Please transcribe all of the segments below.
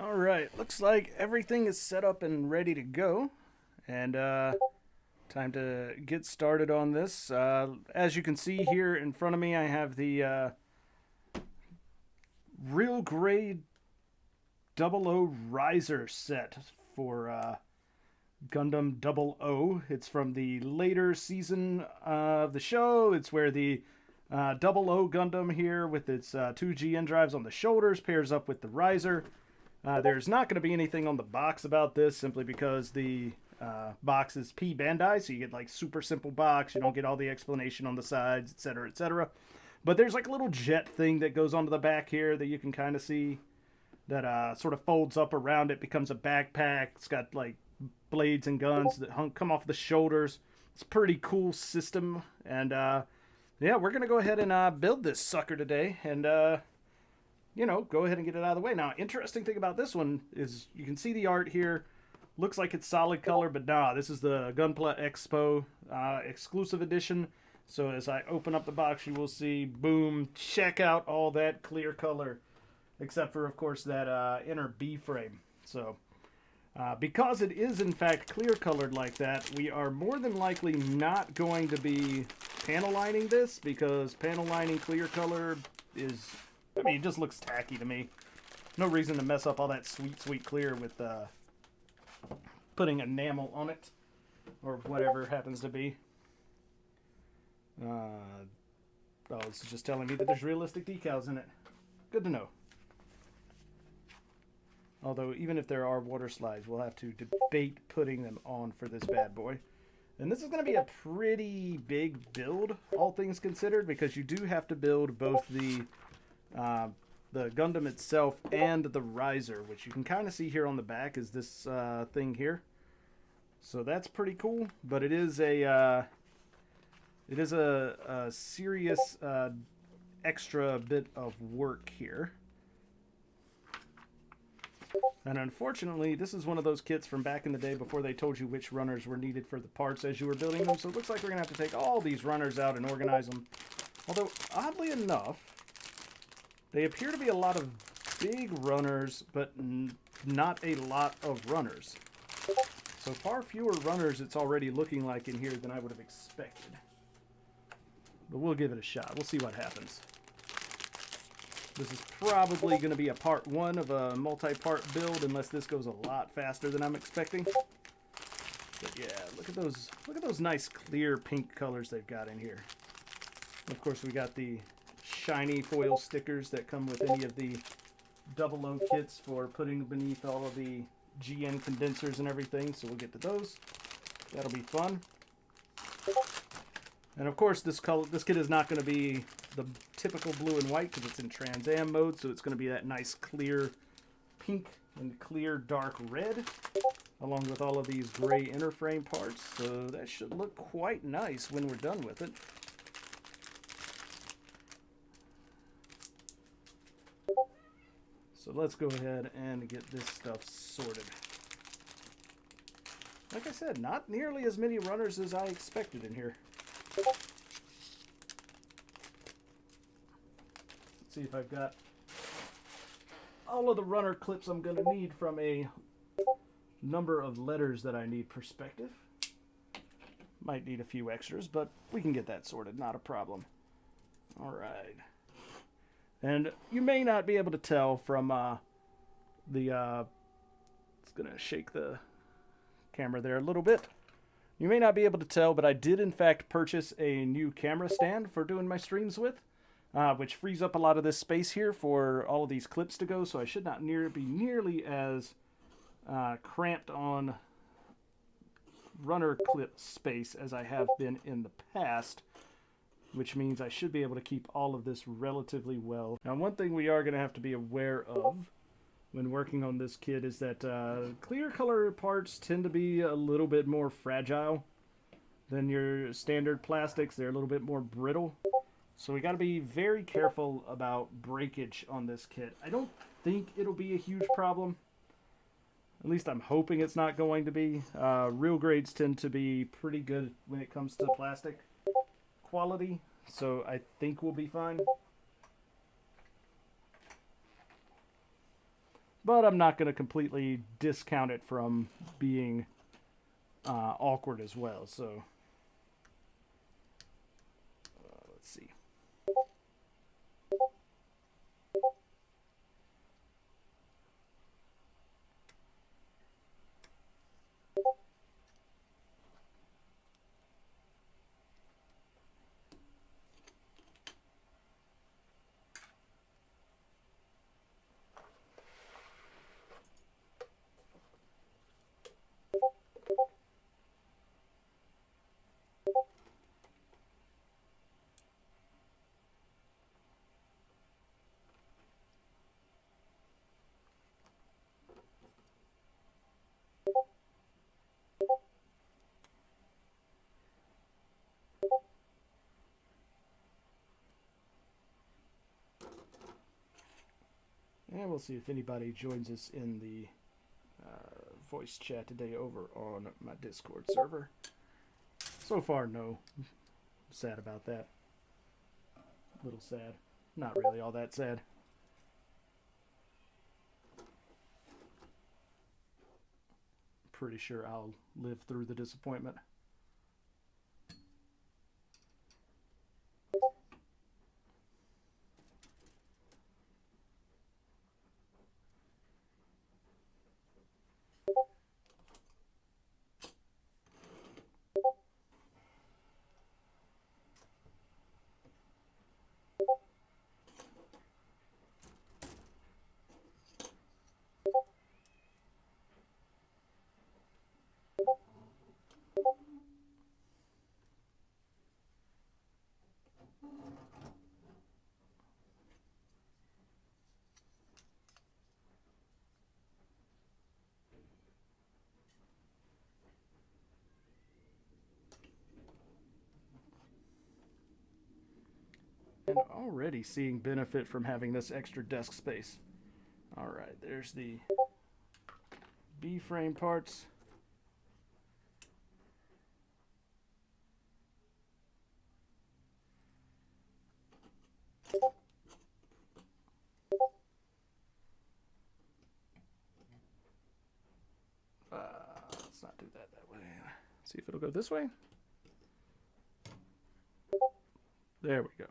All right, looks like everything is set up and ready to go, and time to get started on this. As you can see here in front of me, I have the real grade 00+Raiser set for Gundam 00. It's from the later season of the show. It's where the 00 Gundam here with its two GN drives on the shoulders pairs up with the riser. There's not going to be anything on the box about this simply because the box is P Bandai, so you get like super simple box. You don't get all the explanation on the sides, etc., etc. But there's like a little jet thing that goes onto the back here that you can kind of see that sort of folds up around it, becomes a backpack. It's got like blades and guns that come off the shoulders. It's a pretty cool system, and yeah, we're gonna go ahead and build this sucker today, and go ahead and get it out of the way. Now, interesting thing about this one is you can see the art here. Looks like it's solid color, but nah, this is the Gunpla Expo exclusive edition. So as I open up the box, you will see, boom, check out all that clear color, except for, of course, that inner B frame. So because it is, in fact, clear colored like that, we are more than likely not going to be panel lining this, because panel lining clear color is, I mean, it just looks tacky to me. No reason to mess up all that sweet, sweet clear with putting enamel on it, or whatever happens to be. Oh, it's just telling me that there's realistic decals in it. Good to know. Although, even if there are water slides, we'll have to debate putting them on for this bad boy. And this is going to be a pretty big build, all things considered, because you do have to build both the Gundam itself and the riser, which you can kind of see here on the back is this thing here. So that's pretty cool, but it is a serious extra bit of work here. And unfortunately, this is one of those kits from back in the day before they told you which runners were needed for the parts as you were building them. So it looks like we're going to have to take all these runners out and organize them. Although, oddly enough, they appear to be a lot of big runners, but not a lot of runners. So far fewer runners it's already looking like in here than I would have expected. But we'll give it a shot. We'll see what happens. This is probably going to be a part one of a multi-part build, unless this goes a lot faster than I'm expecting. But yeah, look at those nice clear pink colors they've got in here. Of course, we got the shiny foil stickers that come with any of the 00 kits for putting beneath all of the GN condensers and everything, so we'll get to those. That'll be fun. And of course, this kit is not going to be the typical blue and white because it's in Trans Am mode, so it's going to be that nice clear pink and clear dark red, along with all of these gray inner frame parts. So that should look quite nice when we're done with it. So let's go ahead and get this stuff sorted. Like I said, not nearly as many runners as I expected in here. Let's see if I've got all of the runner clips I'm going to need from a number of letters that I need perspective. Might need a few extras, but we can get that sorted, not a problem. Alright. And you may not be able to tell from it's going to shake the camera there a little bit. You may not be able to tell, but I did in fact purchase a new camera stand for doing my streams with, which frees up a lot of this space here for all of these clips to go, so I should not be nearly as cramped on runner clip space as I have been in the past, which means I should be able to keep all of this relatively well. Now, one thing we are going to have to be aware of when working on this kit is that clear color parts tend to be a little bit more fragile than your standard plastics. They're a little bit more brittle. So we got to be very careful about breakage on this kit. I don't think it'll be a huge problem. At least I'm hoping it's not going to be. Real grades tend to be pretty good when it comes to plastic quality, so I think we'll be fine. but I'm not going to completely discount it from being awkward as well. So let's see. And we'll see if anybody joins us in the voice chat today over on my Discord server. So far, no. I'm sad about that. A little sad. Not really all that sad. Pretty sure I'll live through the disappointment. And already seeing benefit from having this extra desk space. Alright, there's the B-frame parts. Let's not do that way. See if it'll go this way. There we go.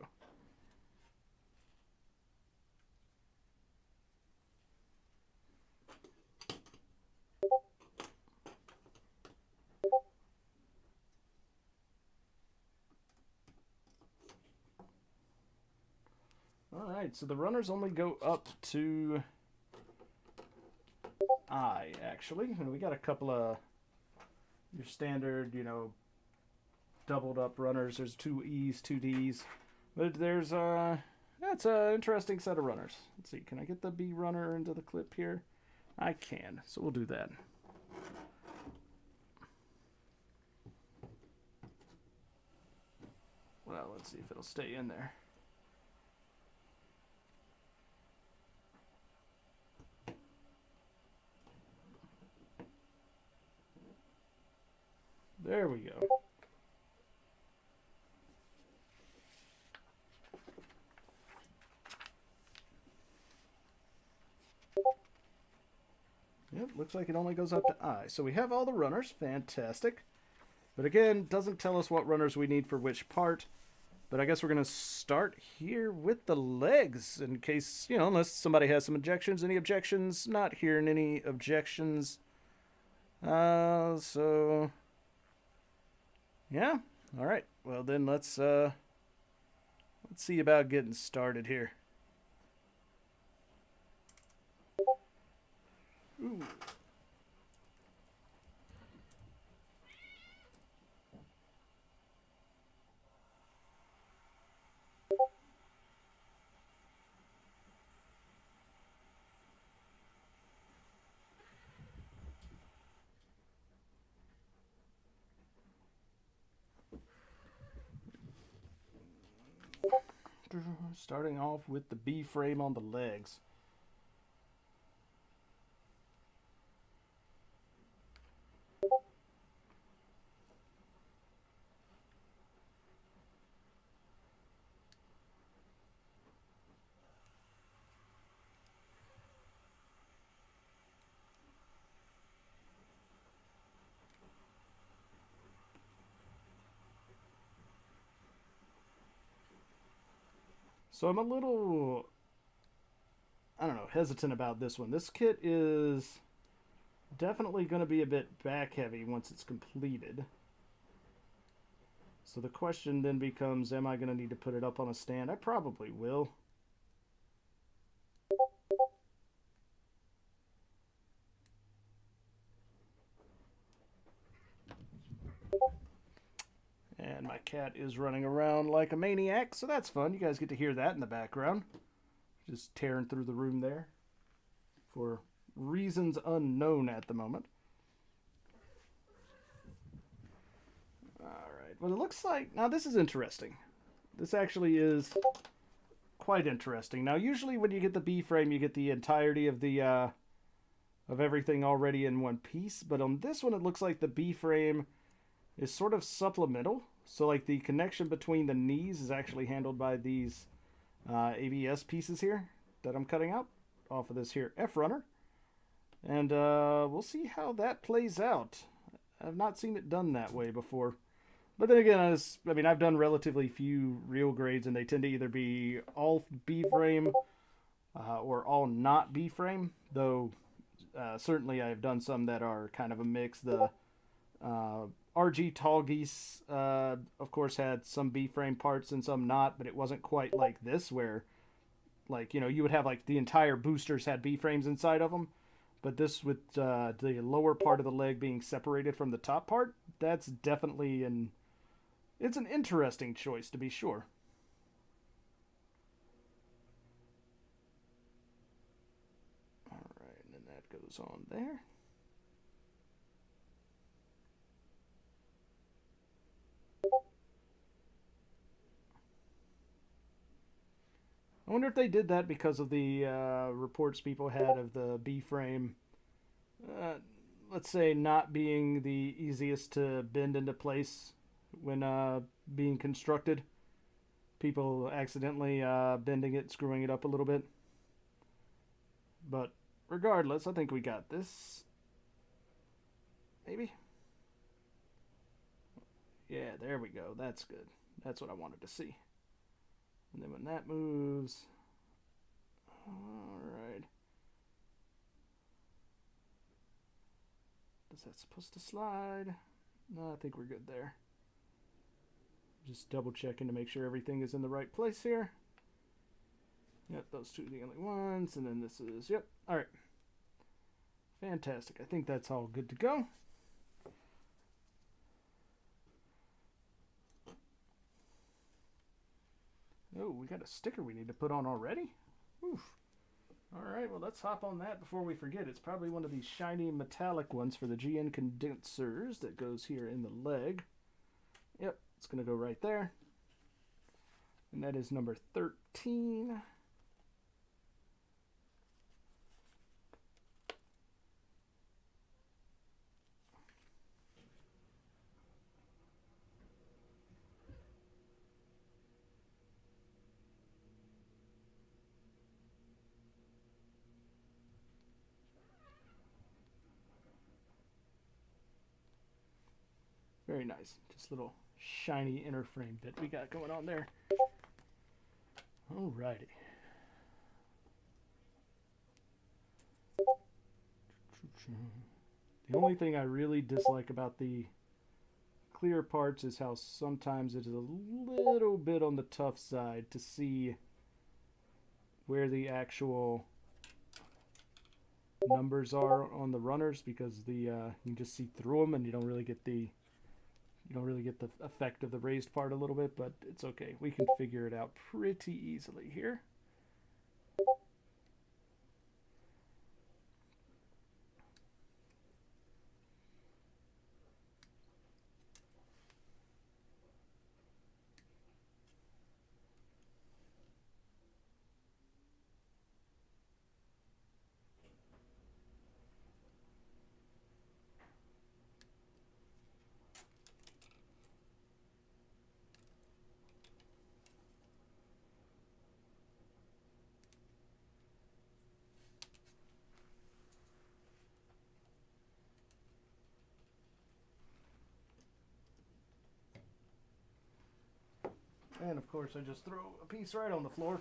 Alright, so the runners only go up to I, actually. And we got a couple of your standard, doubled up runners. There's 2 E's, 2 D's. But there's, that's an interesting set of runners. Let's see, can I get the B runner into the clip here? I can, so we'll do that. Well, let's see if it'll stay in there. There we go. Yep, looks like it only goes up to I. So we have all the runners. Fantastic. But again, doesn't tell us what runners we need for which part. But I guess we're going to start here with the legs in case, unless somebody has some objections. Any objections? Not hearing any objections. So... yeah. All right. Well, then let's see about getting started here. Ooh. Starting off with the B frame on the legs. So I'm a little, I don't know, hesitant about this one. This kit is definitely going to be a bit back heavy once it's completed. So the question then becomes, am I going to need to put it up on a stand? I probably will. And my cat is running around like a maniac, so that's fun. You guys get to hear that in the background. Just tearing through the room there for reasons unknown at the moment. Alright, well it looks like, now this is interesting. This actually is quite interesting. Now usually when you get the B-frame you get the entirety of the of everything already in one piece, but on this one it looks like the B-frame is sort of supplemental. So like the connection between the knees is actually handled by these ABS pieces here that I'm cutting out off of this here F-runner. And we'll see how that plays out. I've not seen it done that way before. But then again, I've done relatively few real grades, and they tend to either be all B-frame or all not B-frame. Though certainly I've done some that are kind of a mix. The RG Tall Geese, of course, had some B-frame parts and some not, but it wasn't quite like this, where, like, you know, you would have like the entire boosters had B-frames inside of them. But this, with the lower part of the leg being separated from the top part, that's definitely it's an interesting choice, to be sure. Alright, and then that goes on there. I wonder if they did that because of the reports people had of the B-frame, let's say, not being the easiest to bend into place when being constructed. People accidentally bending it, screwing it up a little bit. But regardless, I think we got this. Maybe? Yeah, there we go. That's good. That's what I wanted to see. And then when that moves... Alright. Is that supposed to slide? No, I think we're good there. Just double checking to make sure everything is in the right place here. Yep, those two are the only ones. And then this is, yep, alright. Fantastic. I think that's all good to go. Oh, we got a sticker we need to put on already? Oof. Alright, well let's hop on that before we forget. It's probably one of these shiny metallic ones for the GN condensers that goes here in the leg. Yep, it's going to go right there. And that is number 13. Very nice. Just a little shiny inner frame bit we got going on there. Alrighty. The only thing I really dislike about the clear parts is how sometimes it is a little bit on the tough side to see where the actual numbers are on the runners, because you can just see through them and you don't really get the effect of the raised part a little bit, but it's okay. We can figure it out pretty easily here. And of course I just throw a piece right on the floor.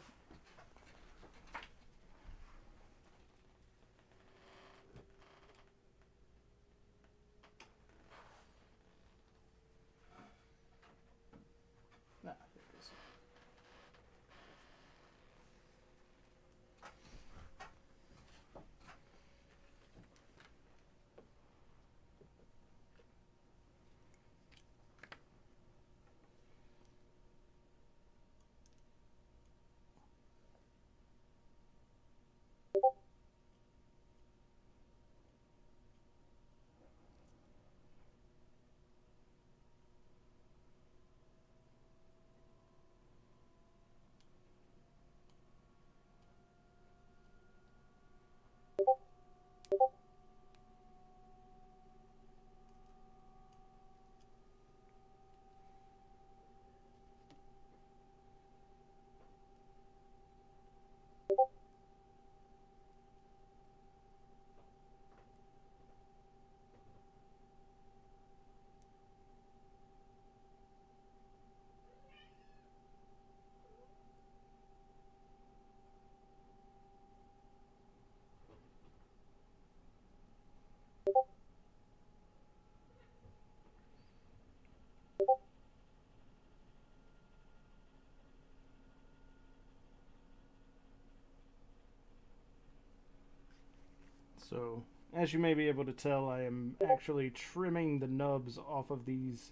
So, as you may be able to tell, I am actually trimming the nubs off of these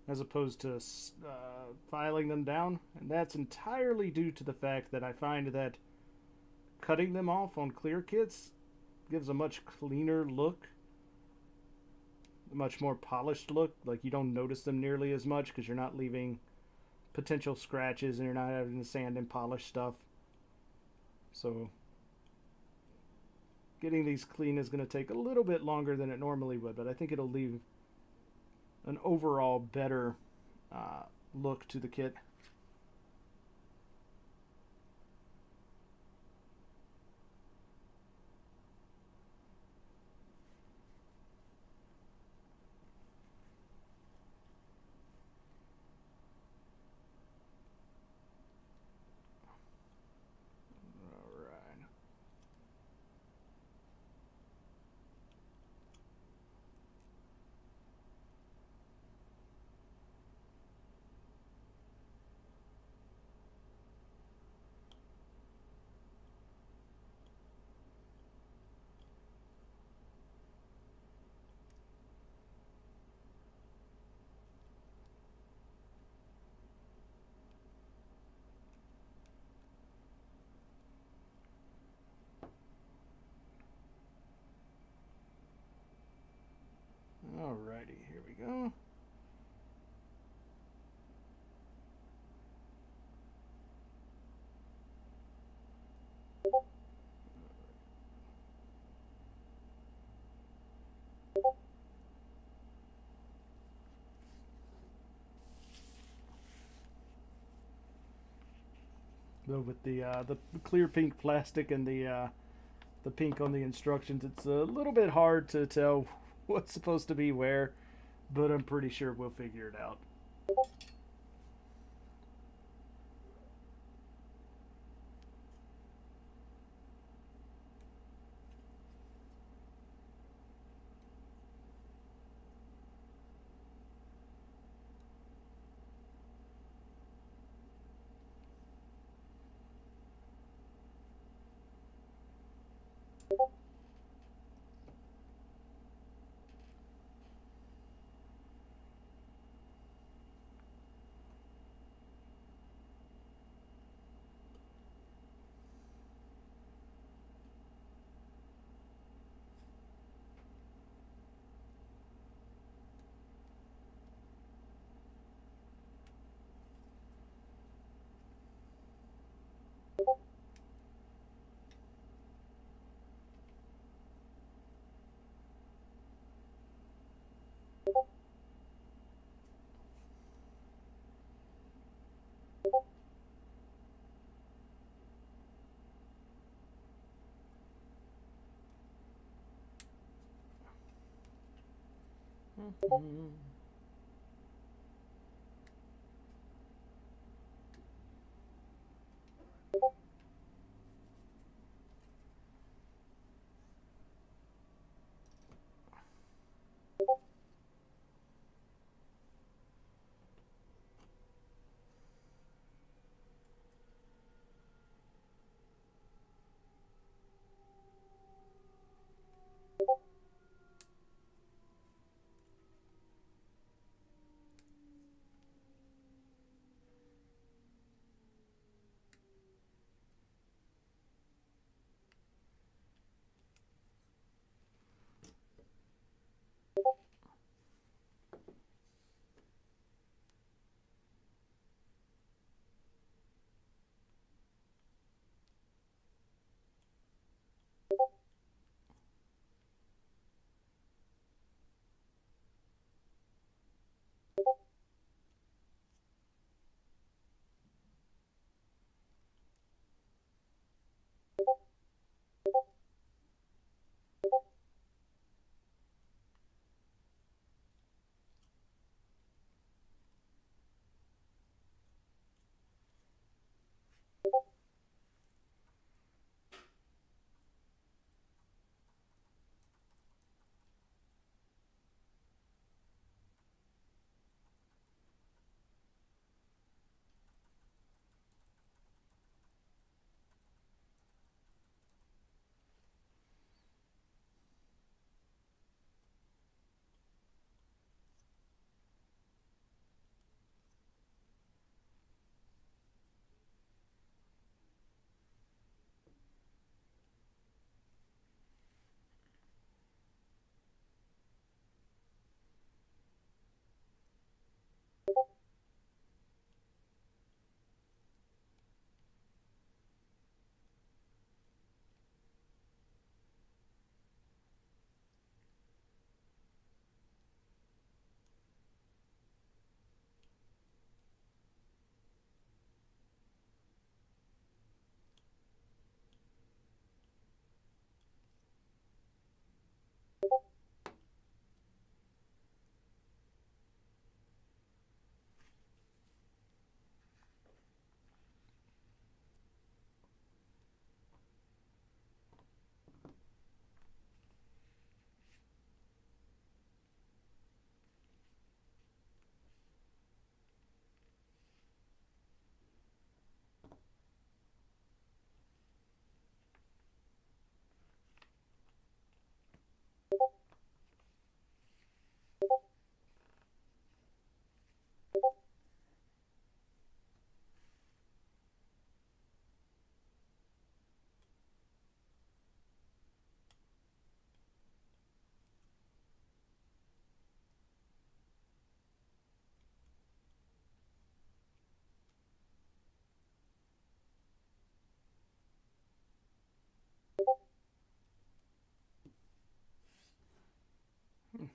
as opposed to filing them down. And that's entirely due to the fact that I find that cutting them off on clear kits gives a much cleaner look, a much more polished look. Like, you don't notice them nearly as much because you're not leaving potential scratches and you're not having to sand and polish stuff. So getting these clean is going to take a little bit longer than it normally would, but I think it'll leave an overall better look to the kit. Alrighty, here we go. Though with the clear pink plastic and the pink on the instructions, it's a little bit hard to tell what's supposed to be where, but I'm pretty sure we'll figure it out.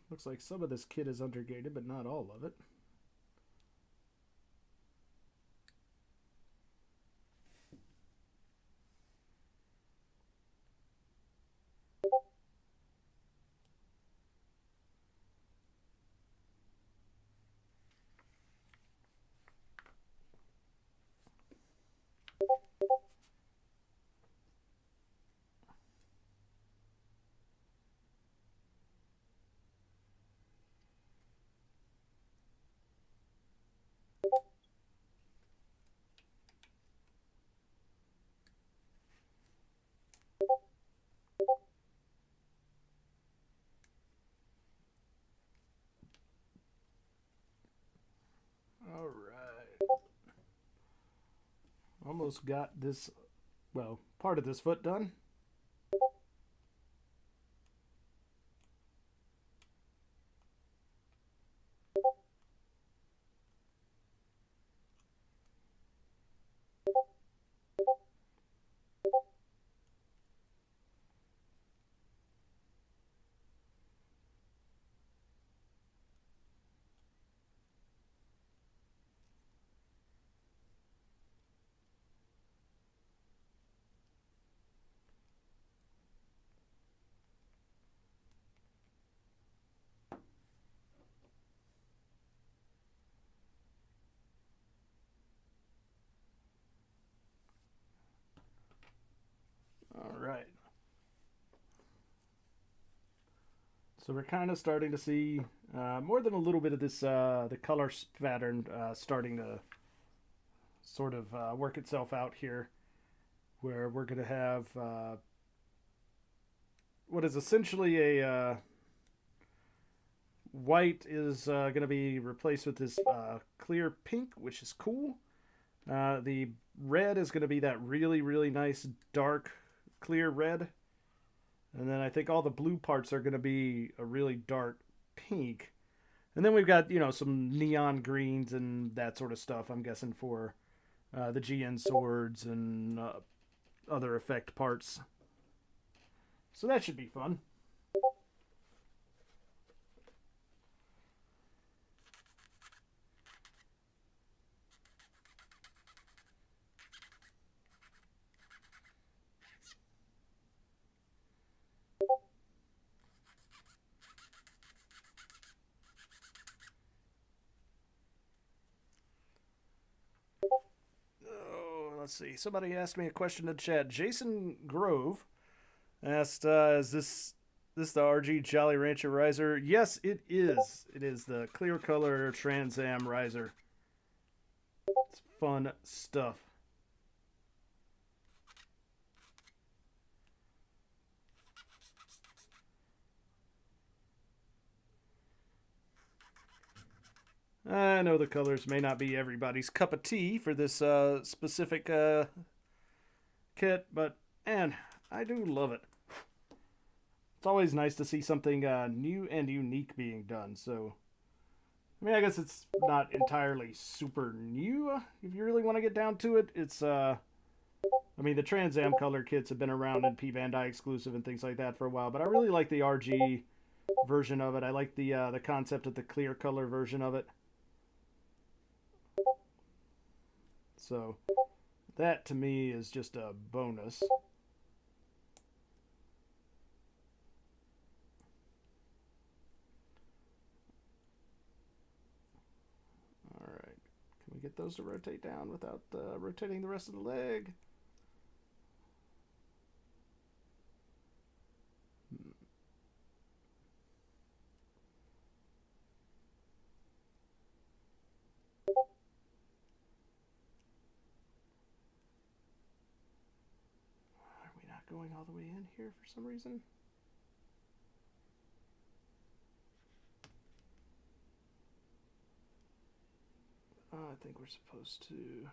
Looks like some of this kit is undergated, but not all of it. All right. Almost got this, well, part of this foot done. All right. So we're kind of starting to see more than a little bit of this, the color pattern starting to sort of work itself out here, where we're going to have what is essentially a white is going to be replaced with this clear pink, which is cool. The red is going to be that really, really nice dark clear red. And then I think all the blue parts are going to be a really dark pink. And then we've got, you know, some neon greens and that sort of stuff, I'm guessing, for the GN swords and other effect parts. So that should be fun. Oh, let's see. Somebody asked me a question in the chat. Jason Grove asked, "Is this the RG Jolly Rancher riser?" Yes, it is. It is the clear color Trans Am riser. It's fun stuff. I know the colors may not be everybody's cup of tea for this specific kit, but man, I do love it. It's always nice to see something new and unique being done. So, I mean, I guess it's not entirely super new if you really want to get down to it. It's, I mean, the Trans Am color kits have been around in P Bandai exclusive and things like that for a while, but I really like the RG version of it. I like the concept of the clear color version of it. So, that to me is just a bonus. All right. Can we get those to rotate down without rotating the rest of the leg? Are we not going all the way in here for some reason? I think we're supposed to.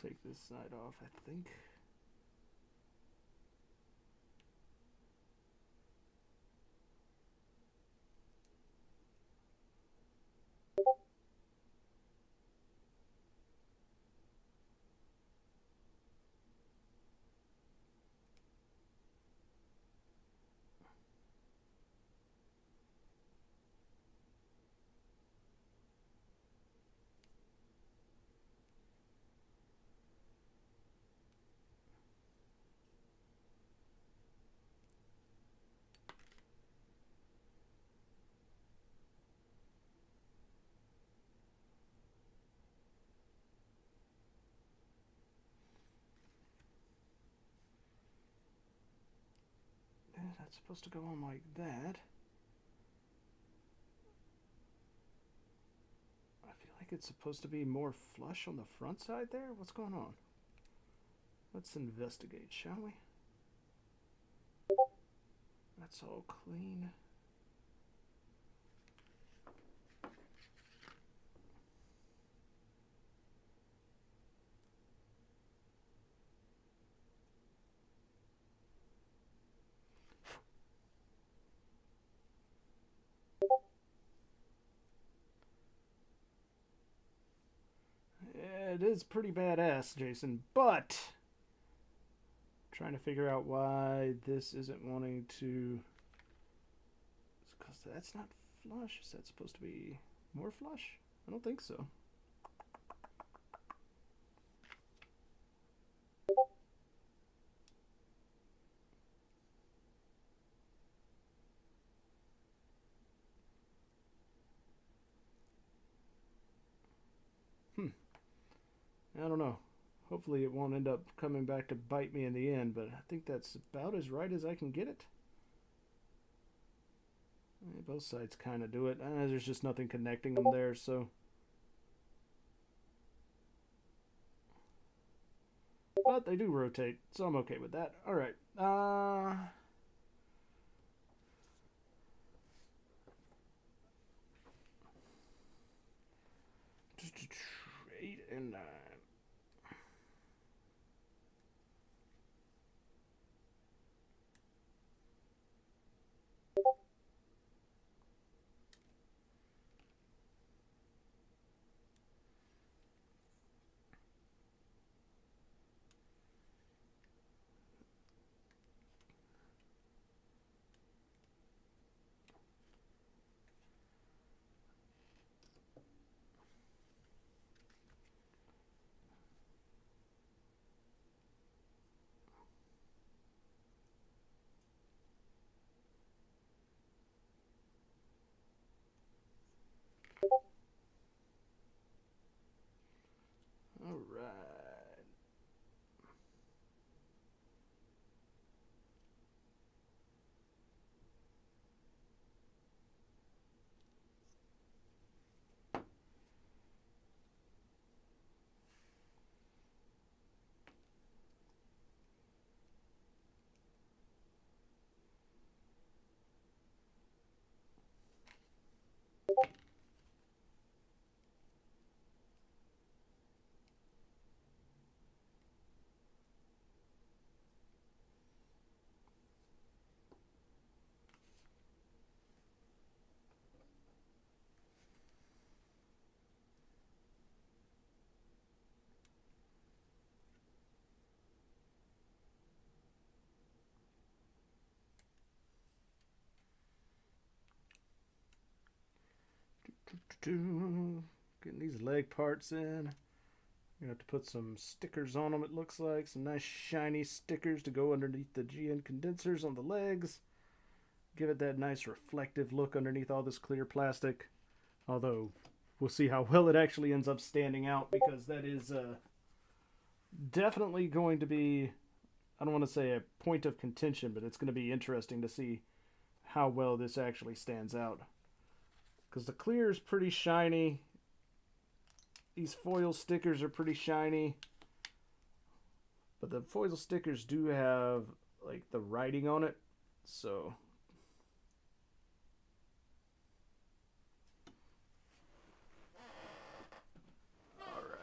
Take this side off, I think. that's supposed to go on like that. I feel like it's supposed to be more flush on the front side there. What's going on? Let's investigate, shall we? That's all clean. It is pretty badass, Jason, but I'm trying to figure out why this isn't wanting to. Because that's not flush. Is that supposed to be more flush? I don't think so. I don't know. Hopefully it won't end up coming back to bite me in the end, but I think that's about as right as I can get it. Both sides kind of do it. There's just nothing connecting them there, so. But they do rotate, so I'm okay with that. Alright. 8 and 9. Alright. Getting these leg parts in. You have to put some stickers on them, it looks like. Some nice shiny stickers to go underneath the GN condensers on the legs. Give it that nice reflective look underneath all this clear plastic. Although, we'll see how well it actually ends up standing out, because that is definitely going to be, I don't want to say a point of contention, but it's going to be interesting to see how well this actually stands out. Because the clear is pretty shiny. These foil stickers are pretty shiny. But the foil stickers do have like the writing on it. So alright.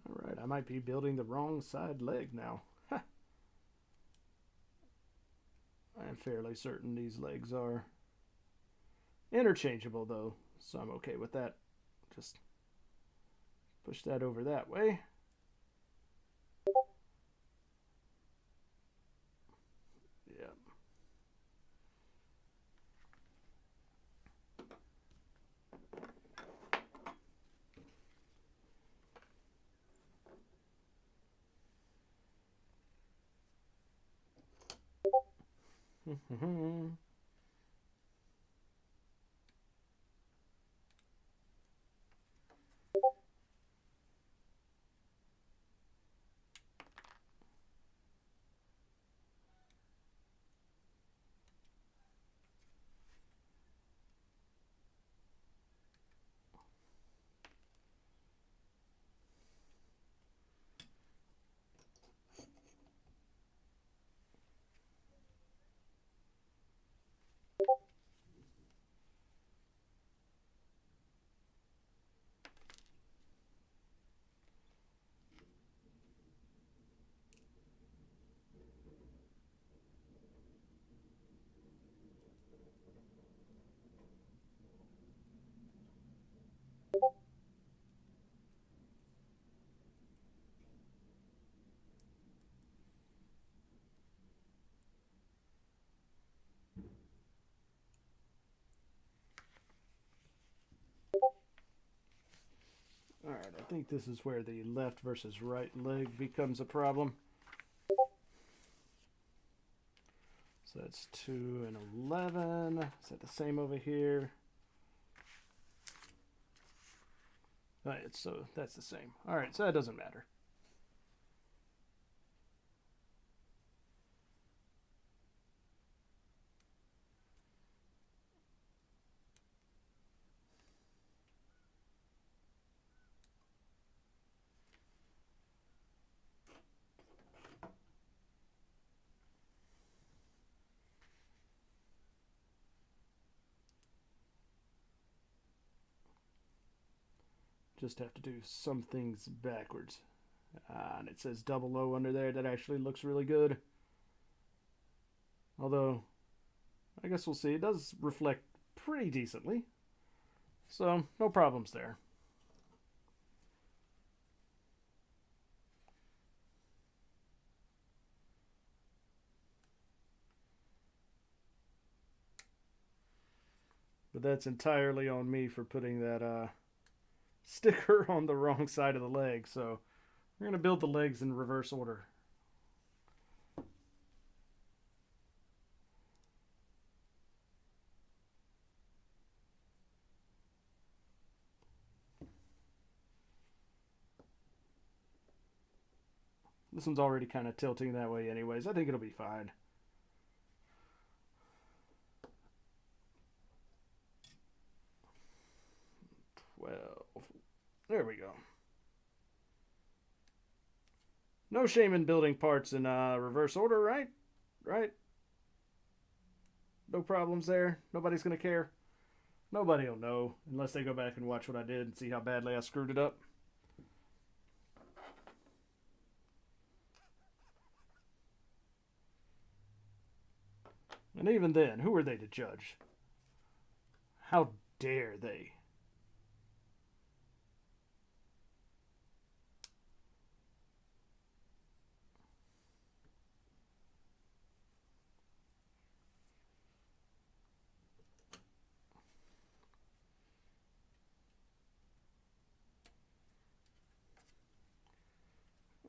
Alright, I might be building the wrong side leg now. I'm fairly certain these legs are interchangeable, though, so I'm okay with that. Just push that over that way. Yeah. Alright, I think this is where the left versus right leg becomes a problem. So that's 2 and 11. Is that the same over here? Alright, so that's the same. Alright, so that doesn't matter. Just have to do some things backwards. And it says 00 under there. That actually looks really good. Although, I guess we'll see. It does reflect pretty decently. So, no problems there. But that's entirely on me for putting that sticker on the wrong side of the leg. So, we're going to build the legs in reverse order. This one's already kind of tilting that way anyways. I think it'll be fine. There we go. No shame in building parts in reverse order, right? Right? No problems there. Nobody's going to care. Nobody will know unless they go back and watch what I did and see how badly I screwed it up. And even then, who are they to judge? How dare they?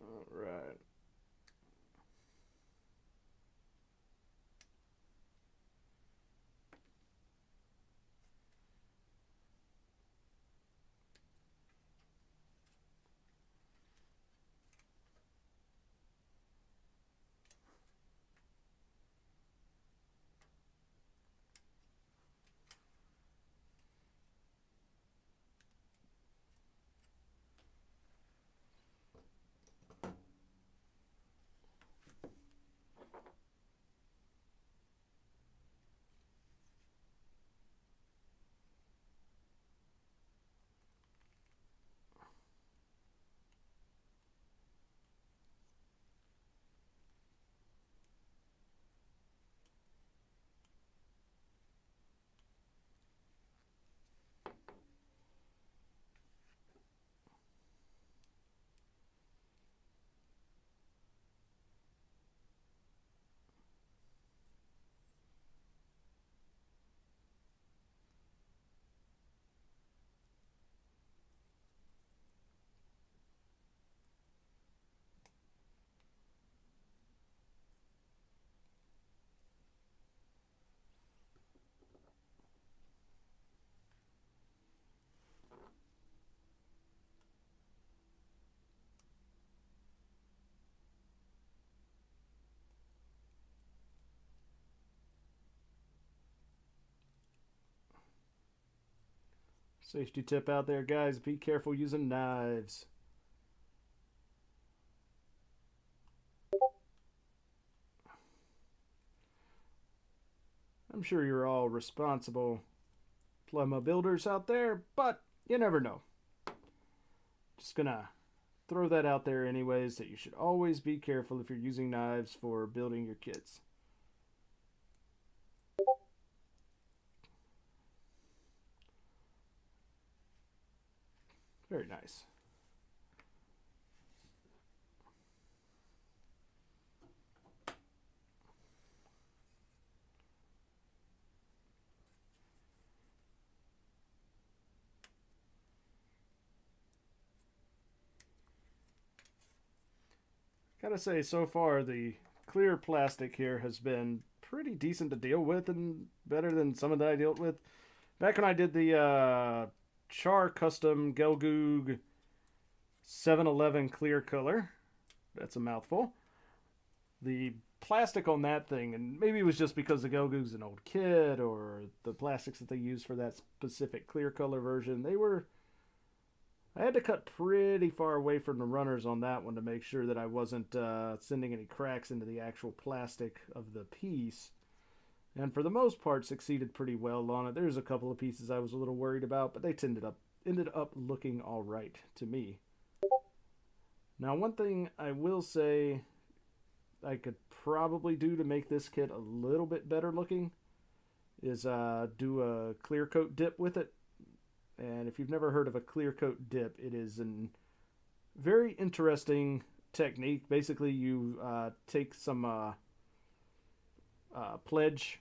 All right. Safety tip out there, guys. Be careful using knives. I'm sure you're all responsible plumber builders out there, but you never know. Just gonna throw that out there anyways, that you should always be careful if you're using knives for building your kits. Very nice. Gotta say, so far the clear plastic here has been pretty decent to deal with and better than some of that I dealt with. Back when I did the Char Custom Gelgoog 711 clear color, that's a mouthful. The plastic on that thing, and maybe it was just because the Gelgoog's an old kit or the plastics that they use for that specific clear color version, I had to cut pretty far away from the runners on that one to make sure that I wasn't sending any cracks into the actual plastic of the piece. And for the most part, succeeded pretty well on it. There's a couple of pieces I was a little worried about, but they ended up looking all right to me. Now, one thing I will say I could probably do to make this kit a little bit better looking is do a clear coat dip with it. And if you've never heard of a clear coat dip, it is a very interesting technique. Basically, you take some pledge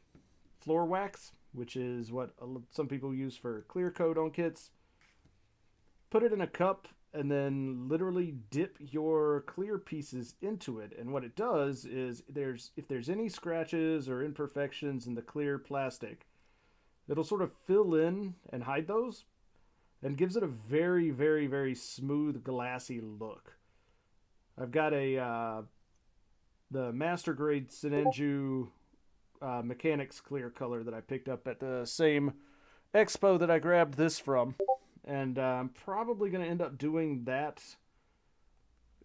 floor wax, which is what some people use for clear coat on kits. Put it in a cup and then literally dip your clear pieces into it. And what it does is if there's any scratches or imperfections in the clear plastic, it'll sort of fill in and hide those, and gives it a very, very, very smooth, glassy look. I've got the Master Grade Sinenju Mechanics Clear Color that I picked up at the same expo that I grabbed this from. And I'm probably going to end up doing that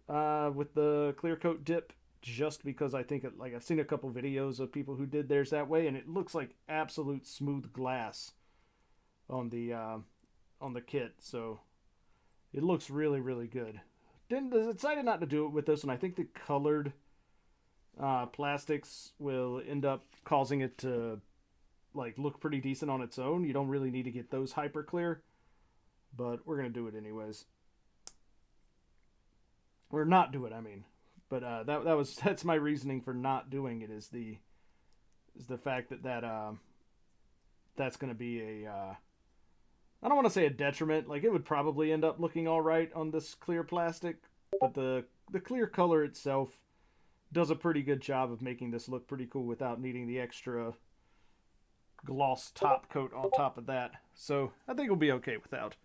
with the clear coat dip, just because I think like I've seen a couple videos of people who did theirs that way, and it looks like absolute smooth glass on the kit, so it looks really, really good. Decided not to do it with this one. I think the colored plastics will end up causing it to like look pretty decent on its own. You don't really need to get those hyper clear, but we're gonna do it anyways. Or not do it, I mean. But that's my reasoning for not doing it is the fact that that's gonna be a I don't want to say a detriment. Like, it would probably end up looking all right on this clear plastic, but the clear color itself does a pretty good job of making this look pretty cool without needing the extra gloss top coat on top of that. So I think we'll be okay without.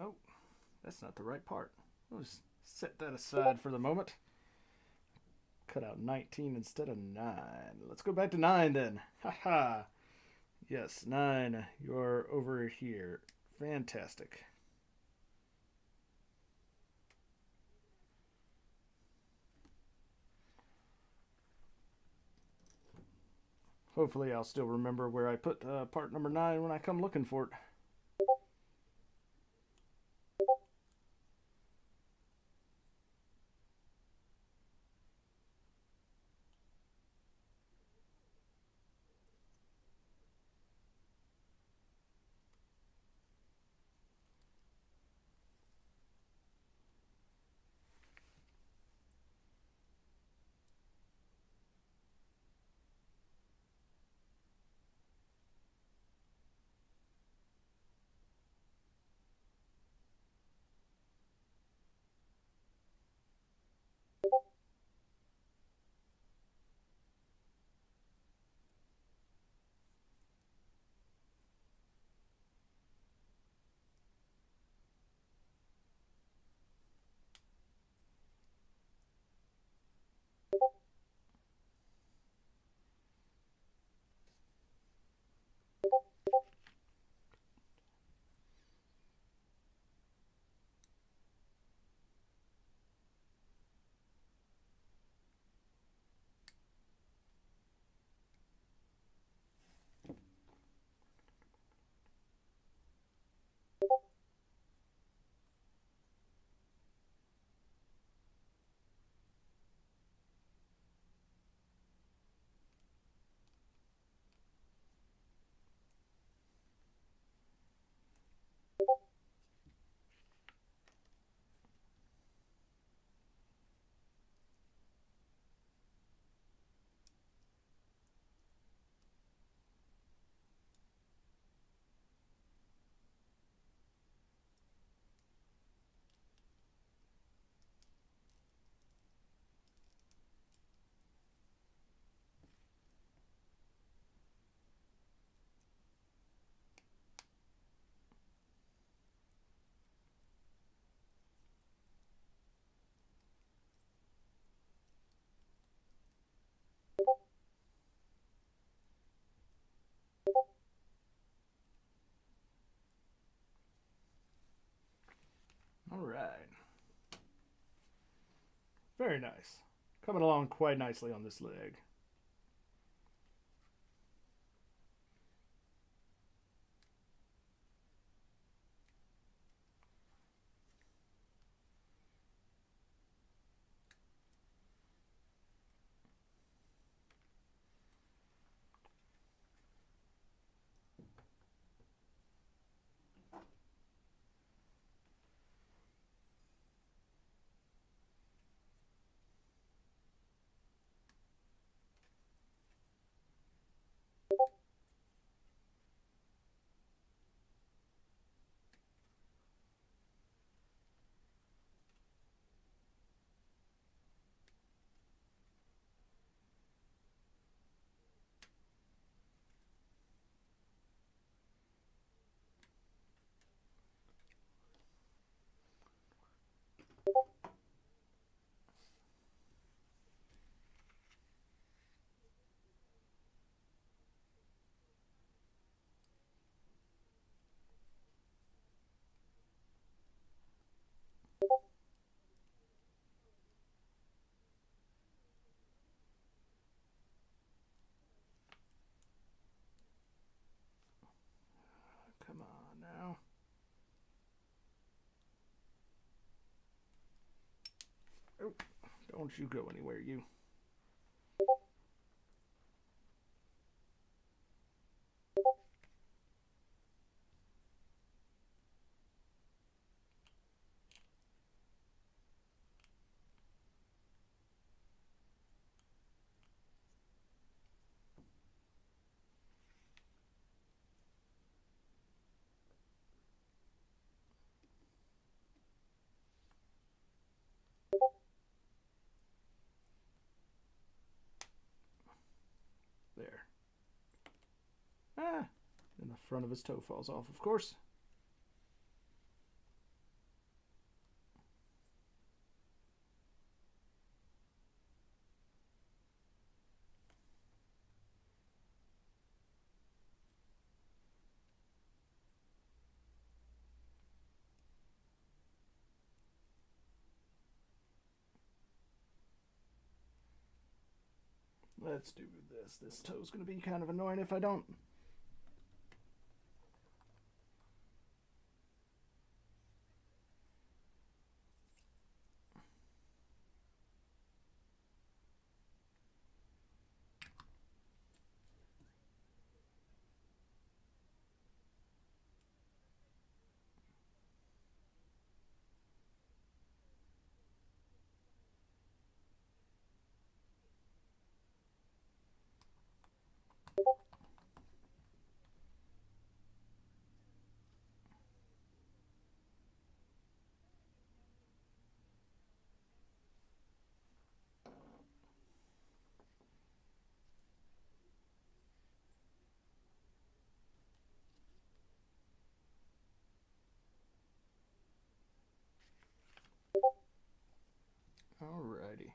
Oh, that's not the right part. Let's set that aside for the moment. Cut out 19 instead of 9. Let's go back to 9 then. Haha. Yes, 9. You're over here. Fantastic. Hopefully I'll still remember where I put part number 9 when I come looking for it. All right. Very nice. Coming along quite nicely on this leg. Come on now. Oh, don't you go anywhere, you. There. Ah, and the front of his toe falls off, of course. Let's do this. This toe's going to be kind of annoying if I don't. Alrighty.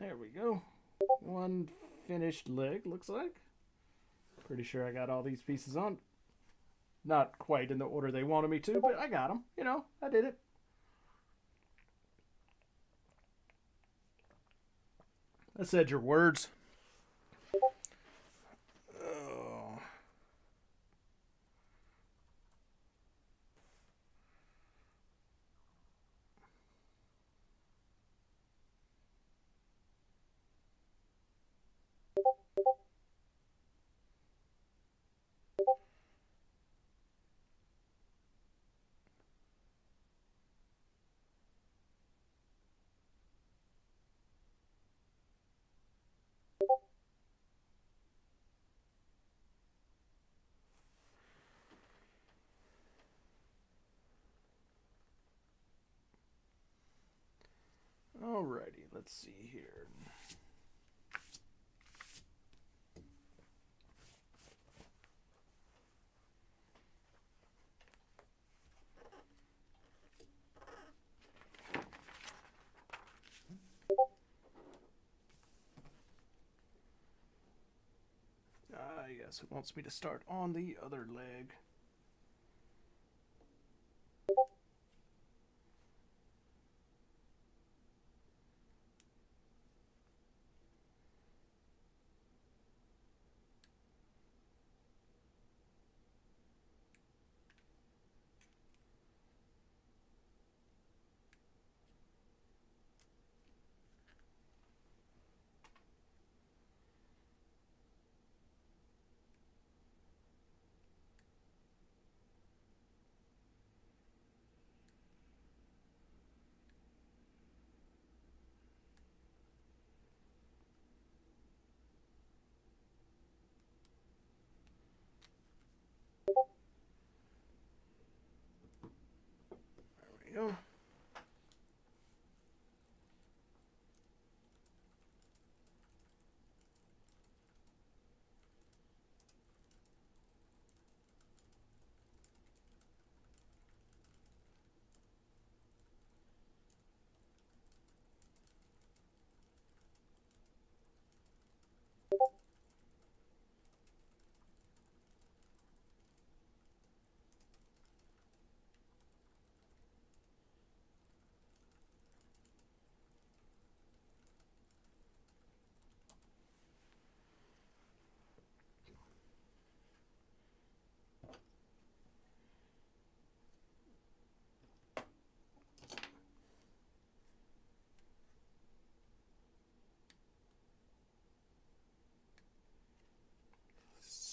There we go. One finished leg, looks like. Pretty sure I got all these pieces on. Not quite in the order they wanted me to, but I got them. You know, I did it. I said your words. Oh. Alrighty, let's see here. Yes, it wants me to start on the other leg.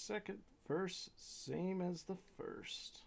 second verse, same as the first.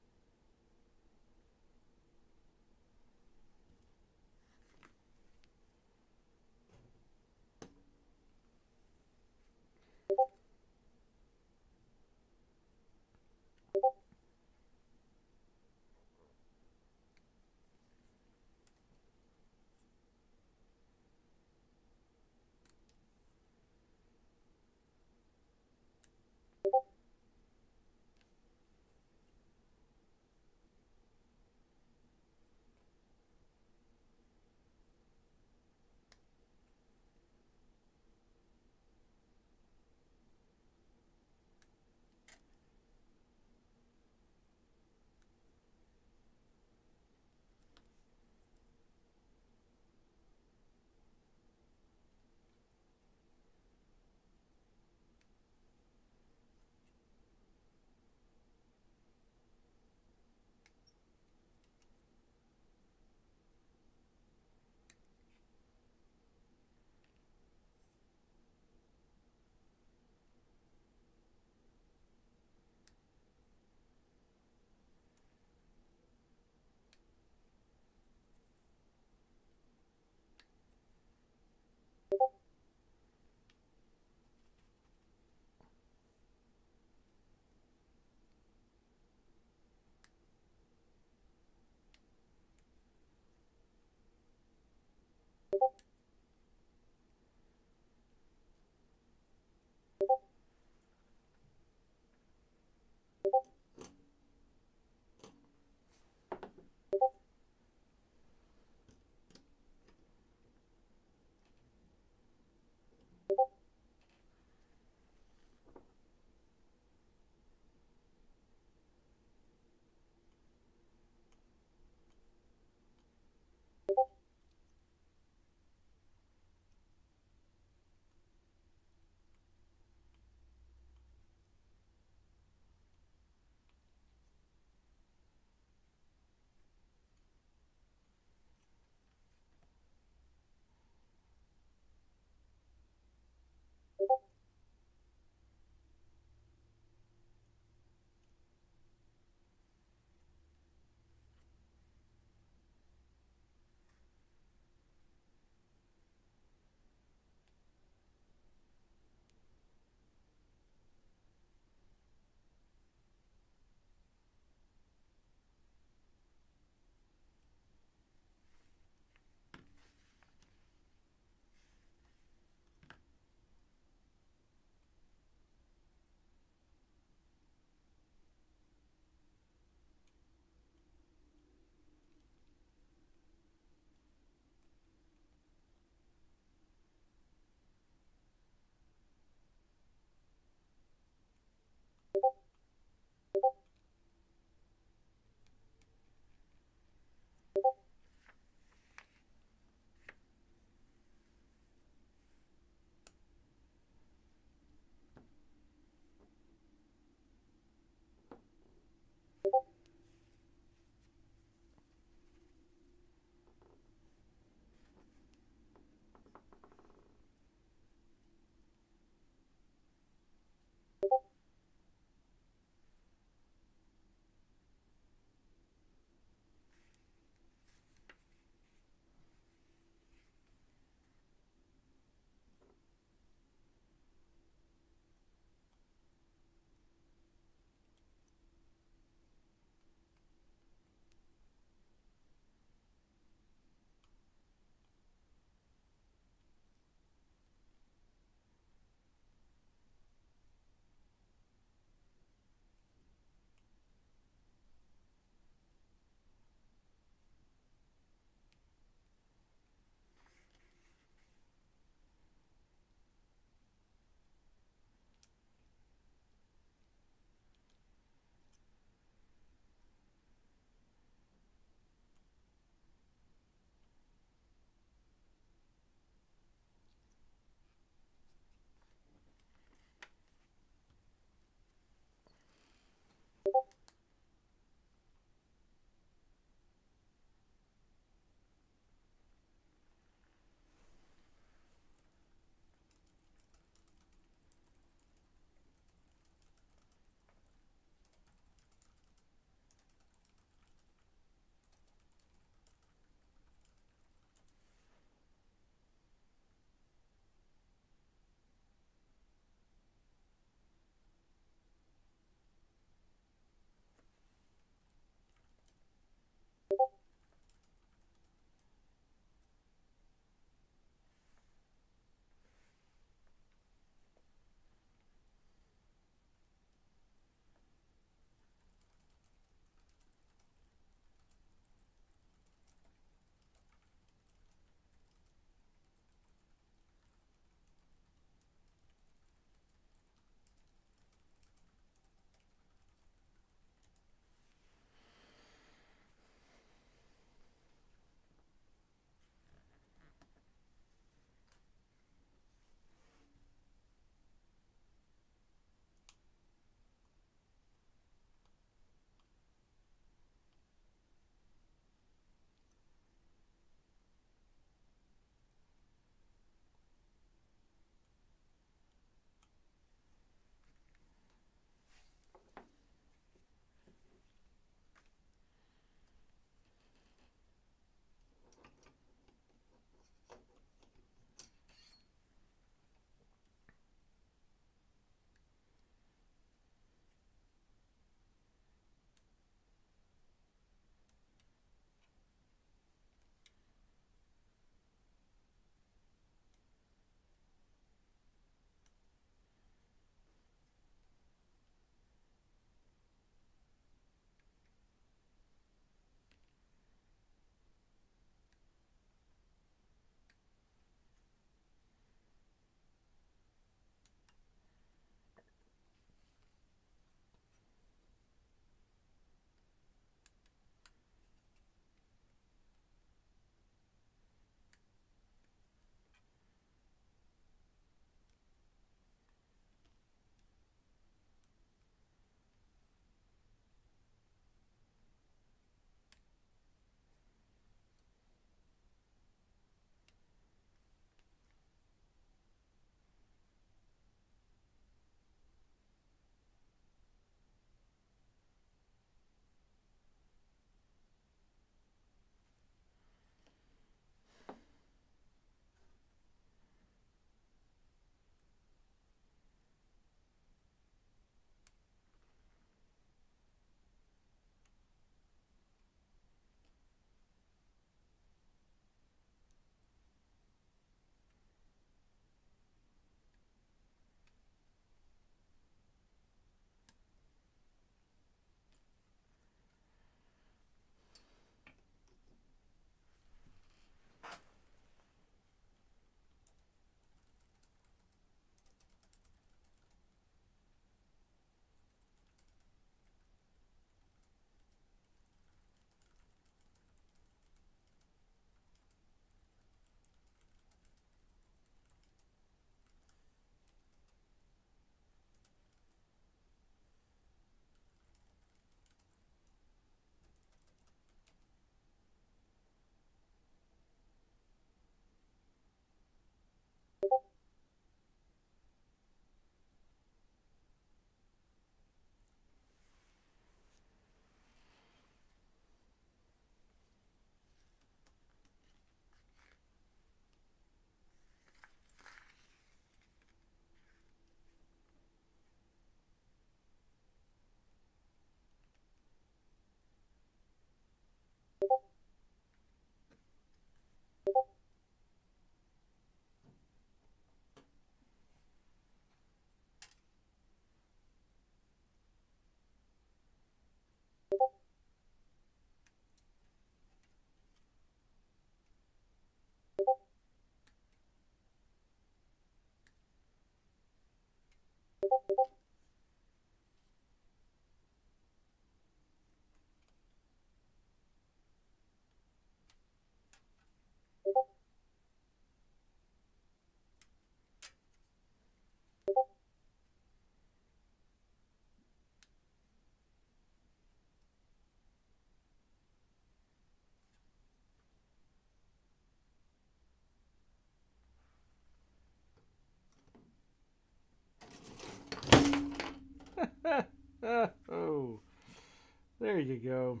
you go.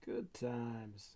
Good times.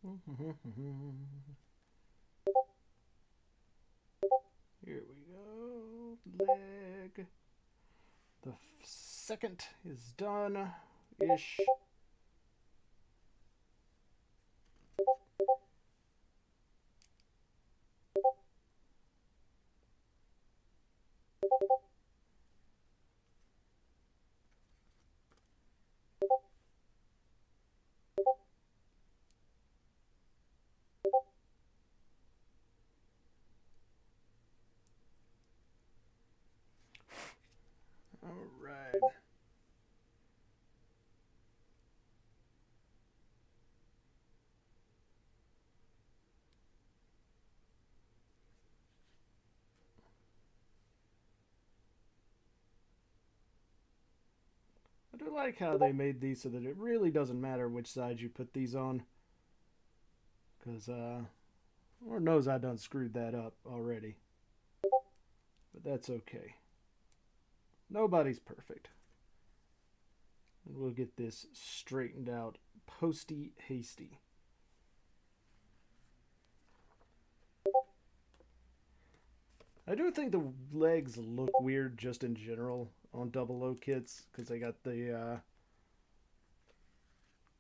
Here we go. Leg. The second is done ish. All right. I do like how they made these so that it really doesn't matter which side you put these on. Because, Lord knows I done screwed that up already. But that's okay. Nobody's perfect. And we'll get this straightened out posty hasty. I do think the legs look weird just in general on Double O kits because they got the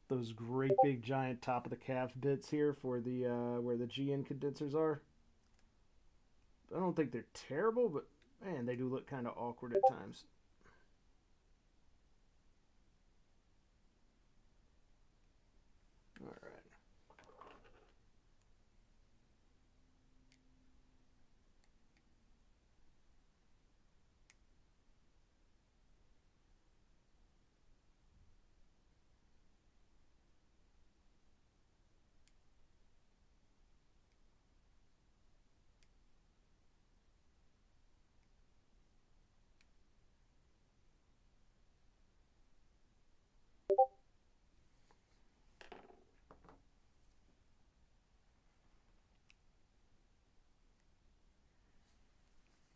those great big giant top of the calf bits here for the where the GN condensers are. I don't think they're terrible, but man, they do look kind of awkward at times. All right.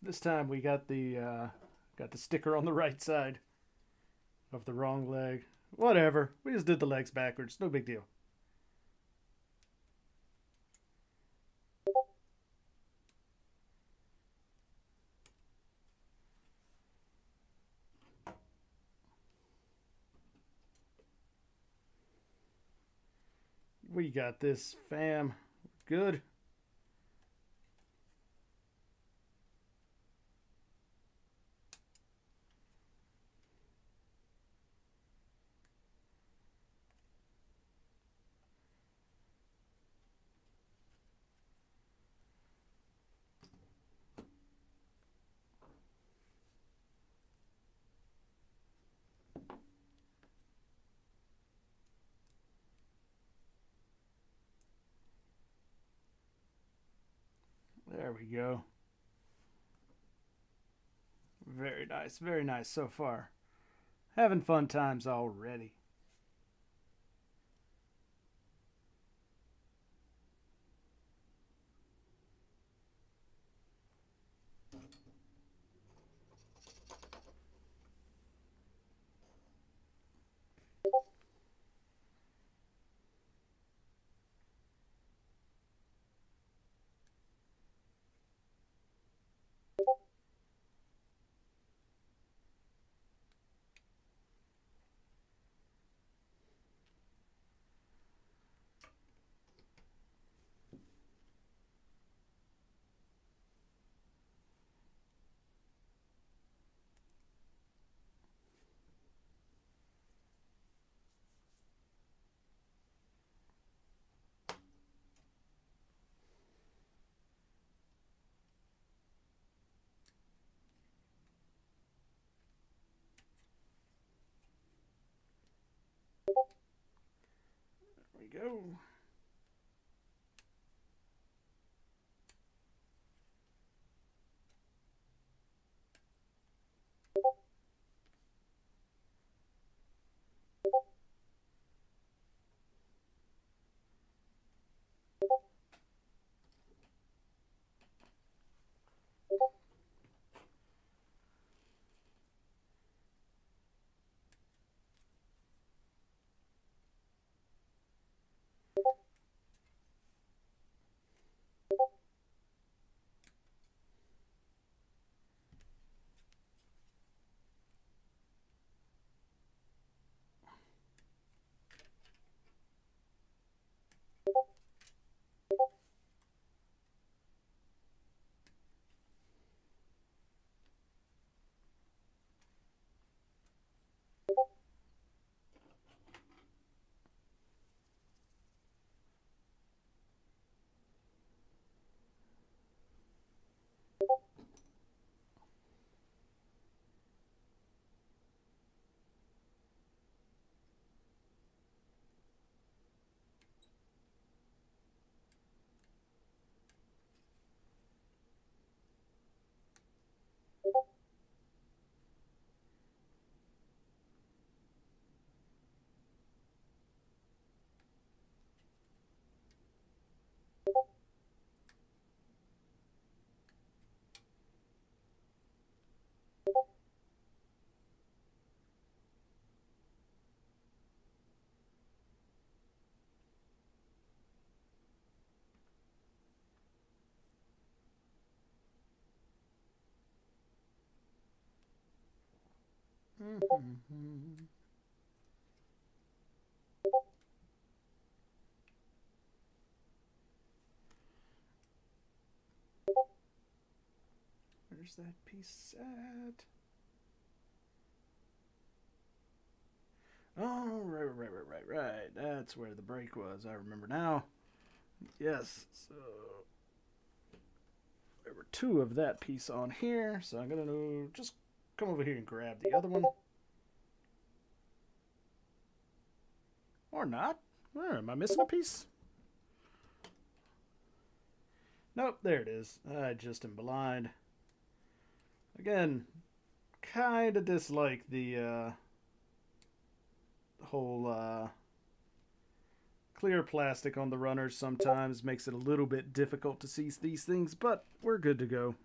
This time we got the sticker on the right side of the wrong leg. Whatever. We just did the legs backwards. No big deal. We got this, fam. Good. There we go. Very nice so far. Having fun times already. There we go. Where's that piece at? Oh, right. That's where the break was. I remember now. Yes, so there were two of that piece on here, so I'm gonna just come over here and grab the other one. Or not. Where am I missing a piece? Nope, there it is. I just am blind. Again, kind of dislike the whole clear plastic on the runners sometimes makes it a little bit difficult to see these things, but we're good to go.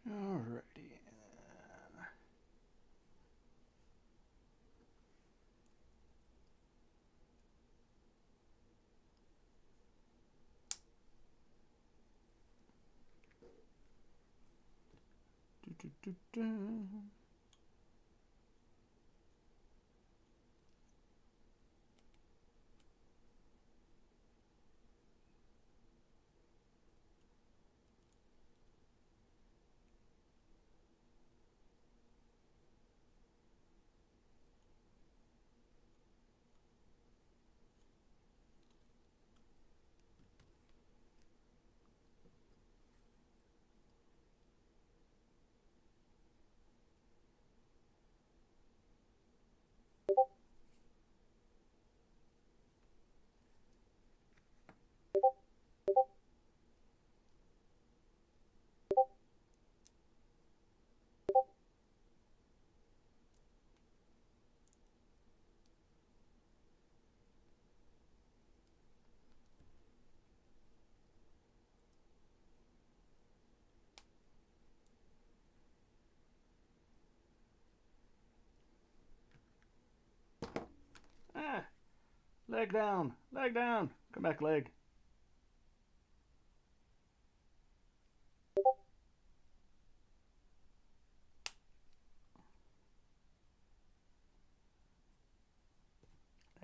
Alrighty. Do, do, do, do. Ah, leg down, leg down. Come back, leg.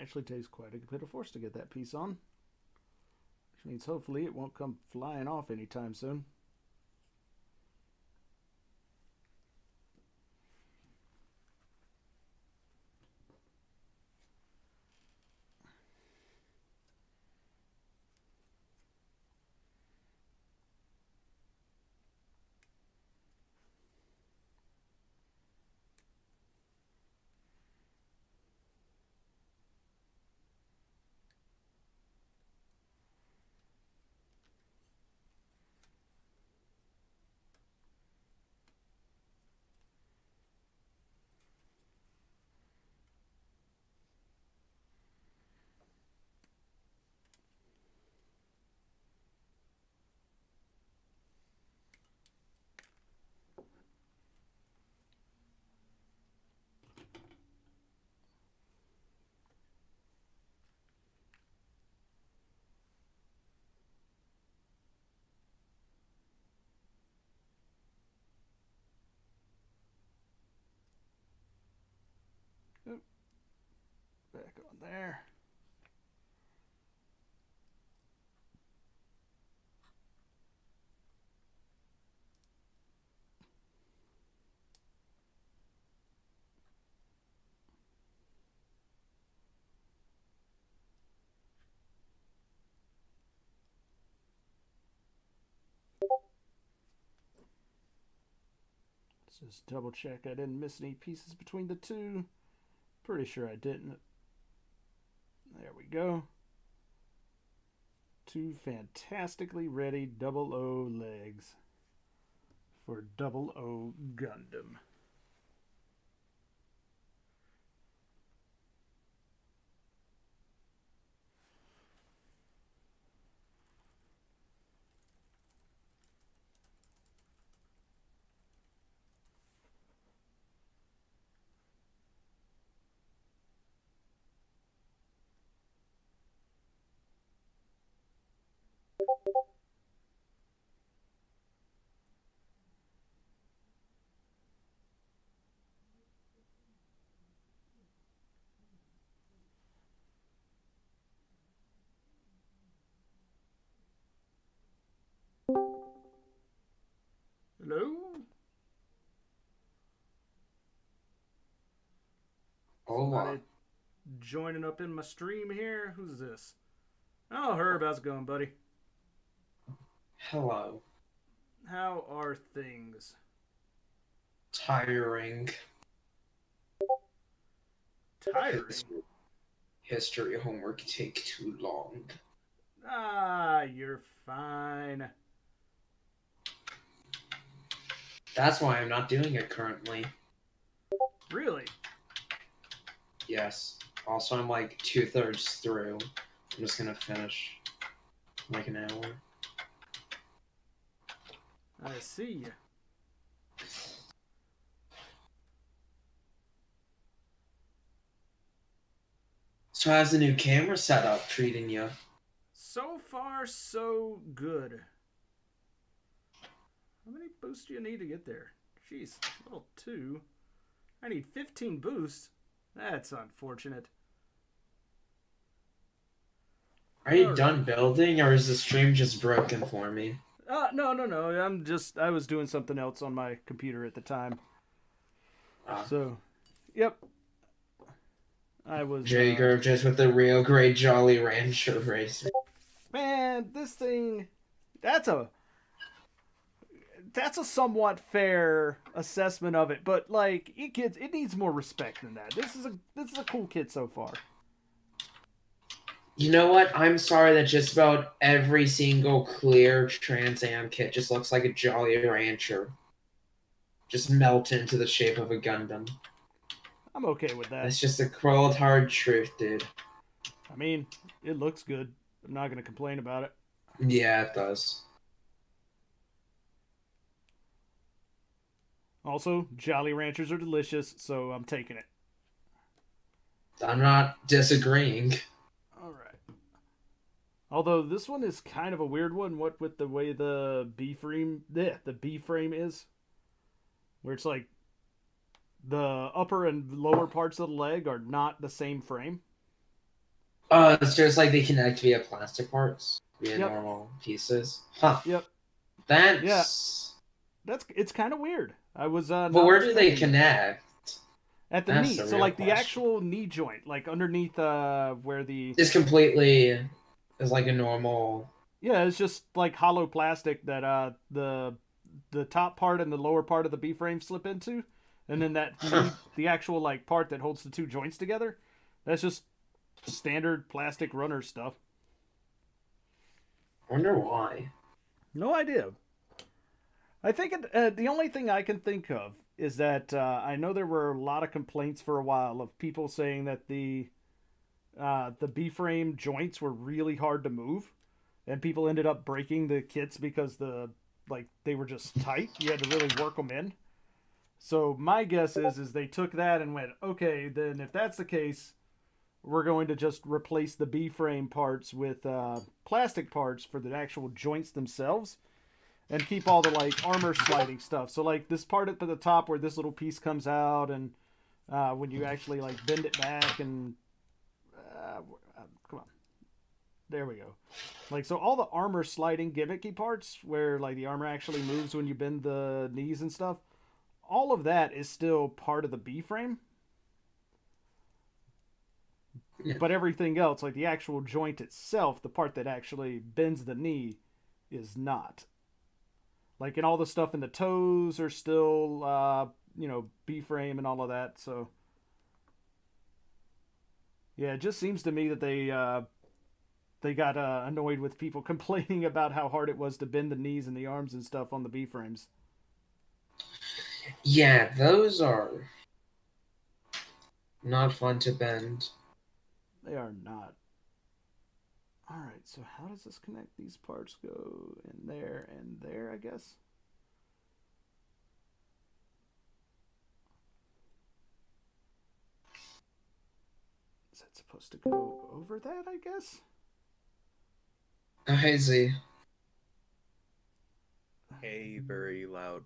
Actually takes quite a bit of force to get that piece on. Which means hopefully it won't come flying off anytime soon. Oop, back on there. Let's just double check I didn't miss any pieces between the two. Pretty sure I didn't. There we go. Two fantastically ready 00 legs for 00 Gundam. Hello? Hola. Somebody joining up in my stream here? Who's this? Oh, Herb, how's it going, buddy? Hello. How are things? Tiring. Tiring? History homework take too long. Ah, you're fine. That's why I'm not doing it currently. Really? Yes. Also, I'm like 2/3 through. I'm just gonna finish in like an hour. I see. So how's the new camera setup treating you? So far, so good. How many boosts do you need to get there? Jeez, level 2. I need 15 boosts. That's unfortunate. Are you All done right. building, or is the stream just broken for me? No. I was doing something else on my computer at the time. Ah. So, yep. I was, Jager just with the real great Jolly Rancher racer. man, this thing, that's a, that's a somewhat fair assessment of it, but like it needs more respect than that. This is a cool kit so far. You know what? I'm sorry that just about every single clear Trans Am kit just looks like a Jolly Rancher. Just melt into the shape of a Gundam. I'm okay with that. That's just the cold hard truth, dude. I mean, it looks good. I'm not gonna complain about it. Yeah, it does. Also, Jolly Ranchers are delicious, so I'm taking it. I'm not disagreeing. All right. Although this one is kind of a weird one. What with the way the B frame is, where it's like the upper and lower parts of the leg are not the same frame. It's just like they connect via plastic parts, via Yep. normal pieces. Huh. Yep. That's... It's kind of weird. I was But not where do they expecting that. connect? At the That's knee. the So real like the question. actual knee joint, like underneath where the It's completely... It's like a normal... yeah, it's just like hollow plastic that the top part and the lower part of the B frame slip into, and then that Huh. knee, the actual like part that holds the two joints together, that's just standard plastic runner stuff. Wonder why. No idea. I think the only thing I can think of is that I know there were a lot of complaints for a while of people saying that the B frame joints were really hard to move, and people ended up breaking the kits because they were just tight. You had to really work them in. So my guess is they took that and went, okay, then if that's the case, we're going to just replace the B frame parts with plastic parts for the actual joints themselves, and keep all the like armor sliding stuff. So like this part at the top where this little piece comes out, and when you actually like bend it back and come on, there we go. Like so, all the armor sliding gimmicky parts where like the armor actually moves when you bend the knees and stuff. All of that is still part of the B frame, Yeah. but everything else, like the actual joint itself, the part that actually bends the knee, is not. Like, and all the stuff in the toes are still, B frame and all of that. So, yeah, it just seems to me that they got annoyed with people complaining about how hard it was to bend the knees and the arms and stuff on the B frames. Yeah, those are not fun to bend. They are not. All right, so how does this connect? These parts go in there and there, I guess. Is that supposed to go over that, I guess? I see. A very loud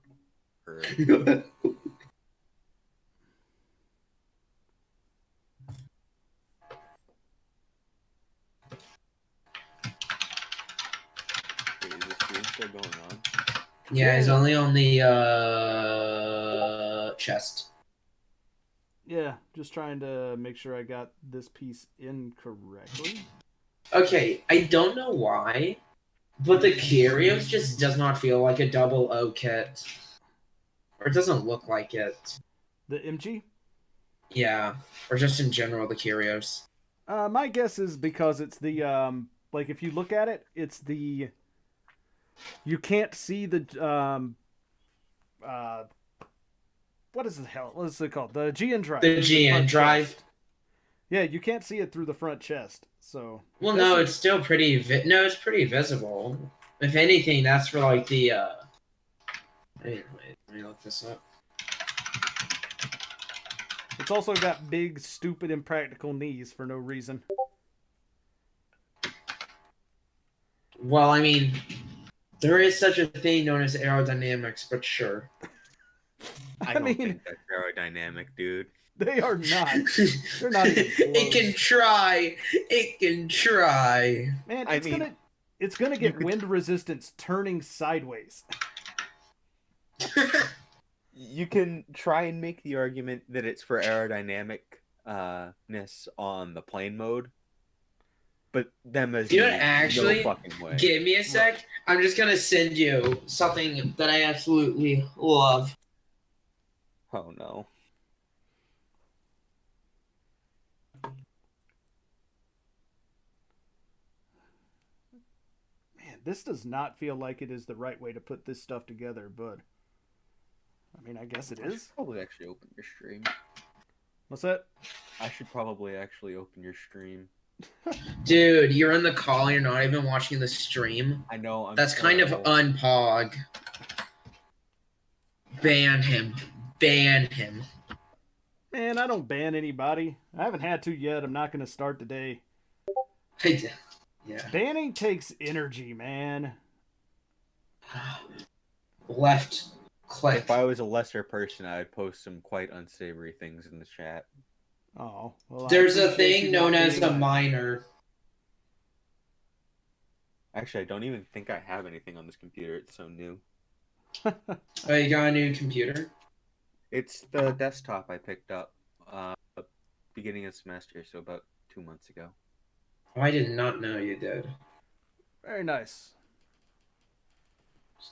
purr. Wait, is this stream still going on? Yeah, he's Yeah. only on the chest. Yeah, just trying to make sure I got this piece in correctly. Okay, I don't know why, but the Kyrios just does not feel like a 00 kit. Or it doesn't look like it. The MG? Yeah, or just in general, the Kyrios. My guess is because it's the like if you look at it, it's the you can't see the what is the hell? What is it called? The GN drive. The GN drive. Chest. Yeah, you can't see it through the front chest. So Well, no, it's still pretty. No, it's pretty visible. If anything, that's for like the. Wait, let me look this up. It's also got big, stupid, impractical knees for no reason. Well, I mean, there is such a thing known as aerodynamics, but sure. I don't think that's aerodynamic, dude. They are not. They're not even close. It can try. It can try. Man, it's gonna get wind resistance turning sideways. You can try and make the argument that it's for aerodynamic-ness on the plane mode, but them as You know what, actually, no fucking way. Give me a sec. I'm just gonna send you something that I absolutely love. Oh no. Man, this does not feel like it is the right way to put this stuff together, but I mean, I guess it I is. should probably actually open your stream. What's that? I should probably actually open your stream. Dude, you're in the call and you're not even watching the stream. I know. That's kind of unpog. Ban him. Ban him. Man, I don't ban anybody. I haven't had to yet. I'm not going to start today. Yeah. Banning takes energy, man. Left click. If I was a lesser person, I'd post some quite unsavory things in the chat. Oh, well. There's a thing known as a minor. Actually, I don't even think I have anything on this computer. It's so new. Oh, you got a new computer? It's the desktop I picked up beginning of semester, so about 2 months ago. Oh, I did not know you did. Very nice.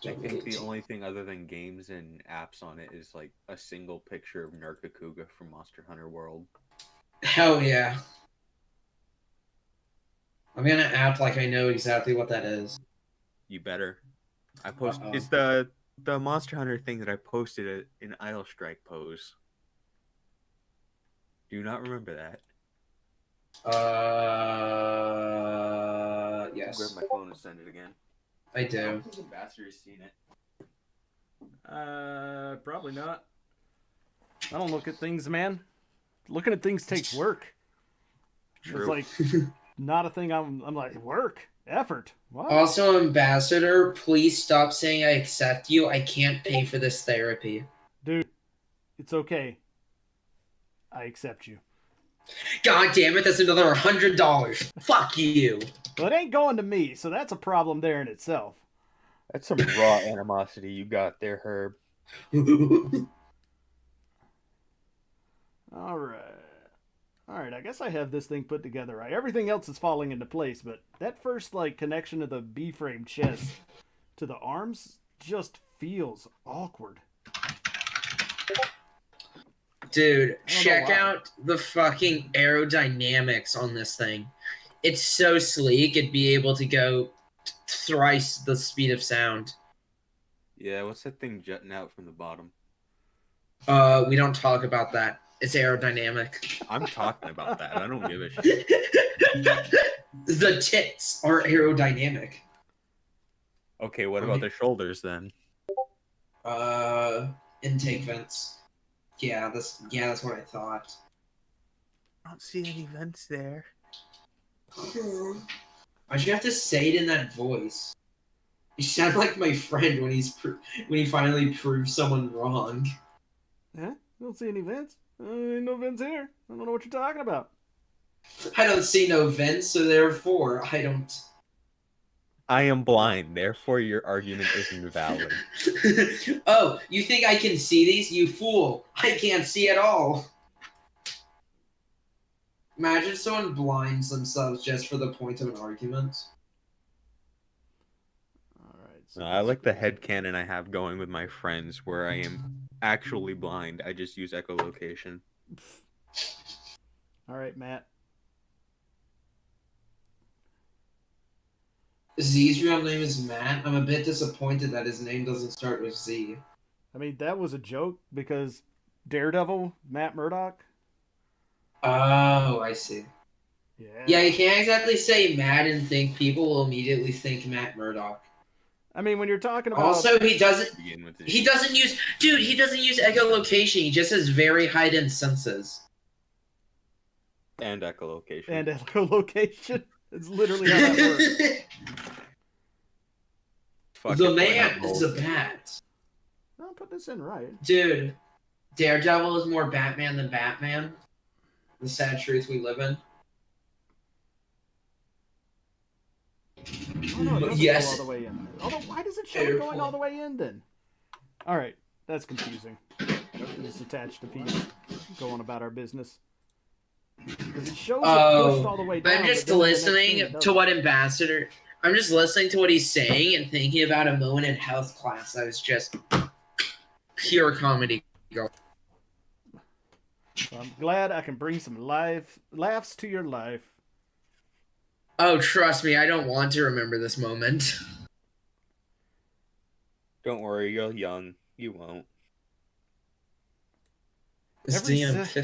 I think the only thing other than games and apps on it is like a single picture of Nerkakuga from Monster Hunter World. Hell yeah. I'm gonna act like I know exactly what that is. You better. I post. Uh-oh. It's the Monster Hunter thing that I posted in Idle Strike pose. Do you not remember that? Yes. Grab my phone and send it again. I I do. don't think Ambassador's seen it. Probably not. I don't look at things, man. Looking at things takes work. True. It's like not a thing I'm like, work, effort. What? Also, Ambassador, please stop saying I accept you. I can't pay for this therapy. Dude, it's okay. I accept you. God damn it, that's another $100. Fuck you. Well, it ain't going to me, so that's a problem there in itself. That's some raw animosity you got there, Herb. All right, I guess I have this thing put together right. Everything else is falling into place, but that first like connection of the B-frame chest to the arms just feels awkward. Dude, I don't know check why. out the fucking aerodynamics on this thing. It's so sleek, it'd be able to go thrice the speed of sound. Yeah, what's that thing jutting out from the bottom? We don't talk about that. It's aerodynamic. I'm talking about that. I don't give a shit. The tits are aerodynamic. Okay, what about the shoulders then? Intake vents. Yeah, that's what I thought. I don't see any vents there. Why'd you have to say it in that voice? You sound like my friend when he finally proves someone wrong. Huh? You don't see any vents? Ain't no vents here. I don't know what you're talking about. I don't see no vents, so therefore I don't. I am blind, therefore your argument isn't valid. Oh, you think I can see these? You fool! I can't see at all. Imagine someone blinds themselves just for the point of an argument. All right. No, I like the headcanon I have going with my friends where I am actually blind. I just use echolocation. All right, Matt. Z's real name is Matt. I'm a bit disappointed that his name doesn't start with Z. I mean, that was a joke because Daredevil, Matt Murdock. Oh, I see. Yeah. Yeah, you can't exactly say Matt and think people will immediately think Matt Murdock. I mean, when you're talking about Also, he doesn't Begin with the use echolocation. He just has very heightened senses. and echolocation. and echolocation, it's literally how that works. Fuck The it, why man not is both? a bat. I'll put this in right. Dude, Daredevil is more Batman than Batman. The sad truth we live in. Oh no, it doesn't Yes. go all the way in. Although, why does it show it going all the way in then? All right, that's confusing. Just attached a piece. Go on about our business. Because it shows it pushed all the way down. I'm just but then the next listening scene it to doesn't. what Ambassador. I'm just listening to what he's saying and thinking about a moment in health class that was just pure comedy. So I'm glad I can bring some laughs to your life. Oh, trust me, I don't want to remember this moment. Don't worry, you're young. You won't. It's Every DM se-